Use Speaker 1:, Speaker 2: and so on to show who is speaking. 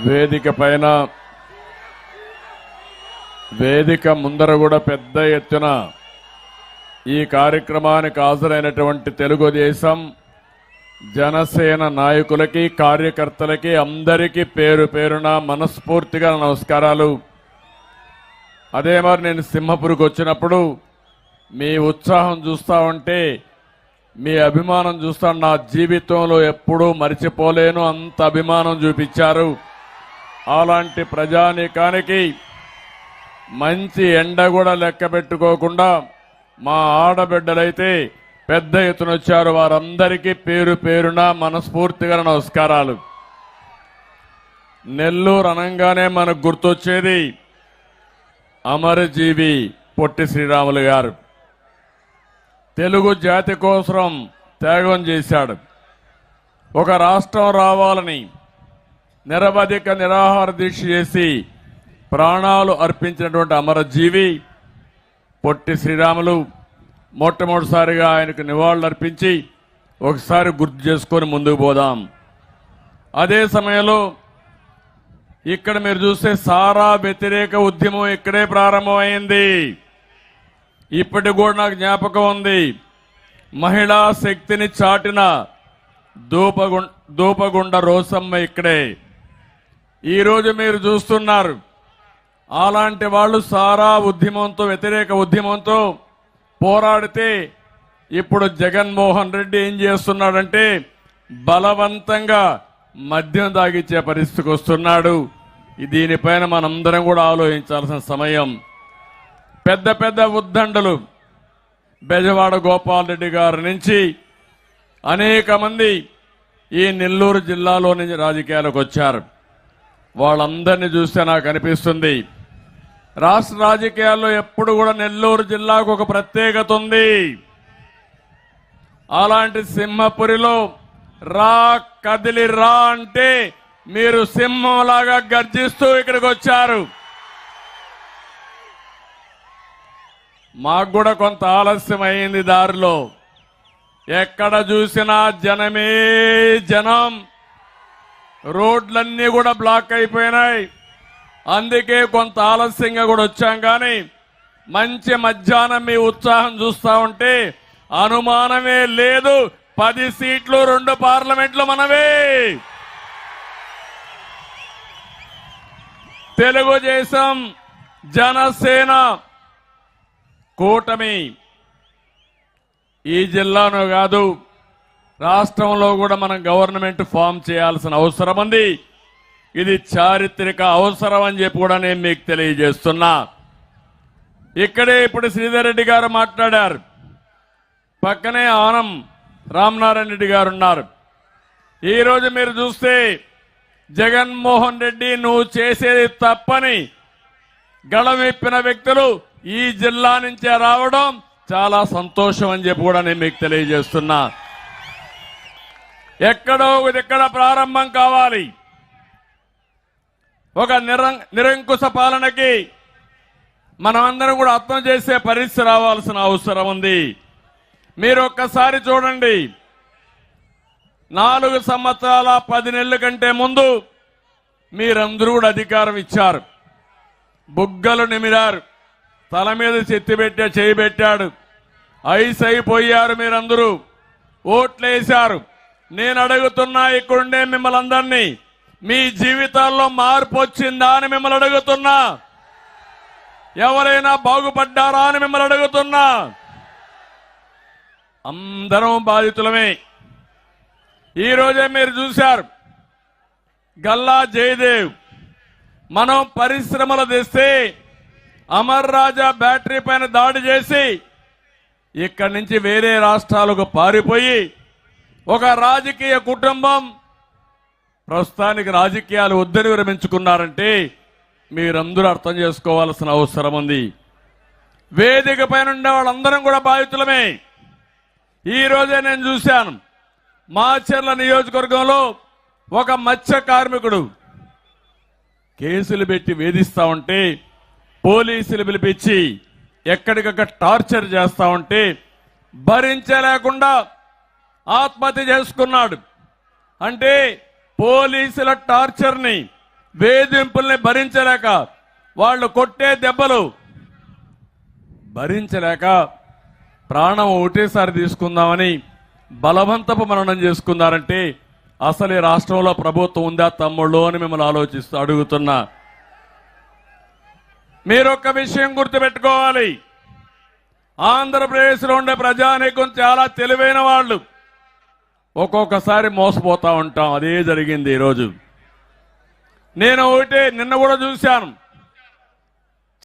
Speaker 1: వేదిక పైన వేదిక ముందర కూడా పెద్ద ఎత్తున ఈ కార్యక్రమానికి హాజరైనటువంటి తెలుగుదేశం జనసేన నాయకులకి కార్యకర్తలకి అందరికీ పేరు పేరున మనస్ఫూర్తిగా నమస్కారాలు. అదే మరి నేను సింహపురికి వచ్చినప్పుడు మీ ఉత్సాహం చూస్తా ఉంటే మీ అభిమానం చూస్తా నా జీవితంలో ఎప్పుడూ మర్చిపోలేను, అంత అభిమానం చూపించారు. అలాంటి ప్రజానీకానికి మంచి ఎండ కూడా లెక్క పెట్టుకోకుండా మా ఆడబిడ్డలైతే పెద్ద ఎత్తున వచ్చారు. వారందరికీ పేరు పేరున మనస్ఫూర్తిగా నమస్కారాలు. నెల్లూరు అనగానే మనకు గుర్తొచ్చేది అమరజీవి పొట్టి శ్రీరాములు గారు. తెలుగు జాతి కోసం త్యాగం చేశాడు. ఒక రాష్ట్రం రావాలని నిరవధిక నిరాహార దీక్ష చేసి ప్రాణాలు అర్పించినటువంటి అమరజీవి పొట్టి శ్రీరాములు. మొట్టమొదటిసారిగా ఆయనకు నివాళులు అర్పించి ఒకసారి గుర్తు చేసుకొని ముందుకు పోదాం. అదే సమయంలో ఇక్కడ మీరు చూస్తే సారా వ్యతిరేక ఉద్యమం ఇక్కడే ప్రారంభమైంది. ఇప్పటికి కూడా నాకు జ్ఞాపకం ఉంది. మహిళా శక్తిని చాటిన దూపగుండ రోసమ్మ ఇక్కడే. ఈరోజు మీరు చూస్తున్నారు అలాంటి వాళ్ళు సారా ఉద్యమంతో వ్యతిరేక ఉద్యమంతో పోరాడితే ఇప్పుడు జగన్మోహన్ రెడ్డి ఏం చేస్తున్నాడంటే బలవంతంగా మద్యం తాగిచ్చే పరిస్థితికి వస్తున్నాడు. దీనిపైన మనందరం కూడా ఆలోచించాల్సిన సమయం. పెద్ద పెద్ద ఉద్దండలు బెజవాడ గోపాల్ రెడ్డి గారి నుంచి అనేక మంది ఈ నెల్లూరు జిల్లాలో నుంచి రాజకీయాలకు వచ్చారు. వాళ్ళందరినీ చూస్తే నాకు అనిపిస్తుంది రాష్ట్ర రాజకీయాల్లో ఎప్పుడు కూడా నెల్లూరు జిల్లాకు ఒక ప్రత్యేకత ఉంది. అలాంటి సింహపురిలో రా కదిలి రా అంటే మీరు సింహంలాగా గర్జిస్తూ ఇక్కడికి వచ్చారు. మాకు కూడా కొంత ఆలస్యం అయింది దారిలో. ఎక్కడ చూసినా జనమే జనం, రోడ్లన్నీ కూడా బ్లాక్ అయిపోయినాయి. అందుకే కొంత ఆలస్యంగా కూడా వచ్చాం. కానీ మంచి మధ్యాహ్నం మీ ఉత్సాహం చూస్తా ఉంటే అనుమానమే లేదు 10 సీట్లు 2 పార్లమెంట్లు మనవే. తెలుగుదేశం జనసేన కూటమి ఈ జిల్లాను కాదు రాష్ట్రంలో కూడా మనం గవర్నమెంట్ ఫామ్ చేయాల్సిన అవసరం ఉంది. ఇది చారిత్రక అవసరం అని చెప్పి కూడా నేను మీకు తెలియజేస్తున్నా. ఇక్కడే ఇప్పుడు శ్రీధర్ రెడ్డి గారు మాట్లాడారు. పక్కనే ఆనం రామనారాయణ రెడ్డి గారు ఉన్నారు. ఈరోజు మీరు చూస్తే జగన్మోహన్ రెడ్డి నువ్వు చేసేది తప్పని గళమెప్పిన వ్యక్తులు ఈ జిల్లా నుంచే రావడం చాలా సంతోషం అని చెప్పి కూడా నేను మీకు తెలియజేస్తున్నా. ఎక్కడో ఇక్కడ ప్రారంభం కావాలి. ఒక నిరంకుశ పాలనకి మనమందరం కూడా అర్థం చేసే పరిస్థితి రావాల్సిన అవసరం ఉంది. మీరు ఒక్కసారి చూడండి, 4 సంవత్సరాల 10 నెలల కంటే ముందు మీరందరూ కూడా అధికారం ఇచ్చారు. బుగ్గలు నిమిరారు, తల మీద చేయి పెట్టాడు, ఐస్ అయిపోయారు. మీరందరూ ఓట్లేశారు. నేను అడుగుతున్నా ఇక్కడుండే మిమ్మల్ని అందరినీ, మీ జీవితాల్లో మార్పు వచ్చిందా అని మిమ్మల్ని అడుగుతున్నా. ఎవరైనా బాగుపడ్డారా అని మిమ్మల్ని అడుగుతున్నా. అందరం బాధితులమే. ఈ రోజే మీరు చూశారు గల్లా జయదేవ్. మనం పరిశ్రమలు తెస్తే అమర్ రాజా బ్యాటరీ పైన దాడి చేసి ఇక్కడి నుంచి వేరే రాష్ట్రాలకు పారిపోయి ఒక రాజకీయ కుటుంబం ప్రస్తుతానికి రాజకీయాలు వద్దని విరమించుకున్నారంటే మీరందరూ అర్థం చేసుకోవాల్సిన అవసరం ఉంది. వేదిక పైన ఉండే వాళ్ళందరం కూడా బాధితులమే. ఈ రోజే నేను చూశాను మాచర్ల నియోజకవర్గంలో ఒక మత్స్య కార్మికుడు కేసులు పెట్టి వేధిస్తా ఉంటే పోలీసులు పిలిపించి ఎక్కడికక్కడ టార్చర్ చేస్తా ఉంటే భరించలేకుండా ఆత్మహత్య చేసుకున్నాడు. అంటే పోలీసుల టార్చర్ ని వేధింపుల్ని భరించలేక, వాళ్ళు కొట్టే దెబ్బలు భరించలేక ప్రాణం ఒకటేసారి తీసుకుందామని బలవంతపు మరణం చేసుకున్నారంటే అసలు ఈ రాష్ట్రంలో ప్రభుత్వం ఉందా తమ్ముళ్ళు అని మిమ్మల్ని ఆలోచిస్తూ అడుగుతున్నా. మీరొక్క విషయం గుర్తుపెట్టుకోవాలి. ఆంధ్రప్రదేశ్లో ఉండే ప్రజానీకం చాలా తెలివైన వాళ్ళు. ఒక్కొక్కసారి మోసపోతా ఉంటాం. అదే జరిగింది ఈరోజు. నేను నిన్న కూడా చూశాను.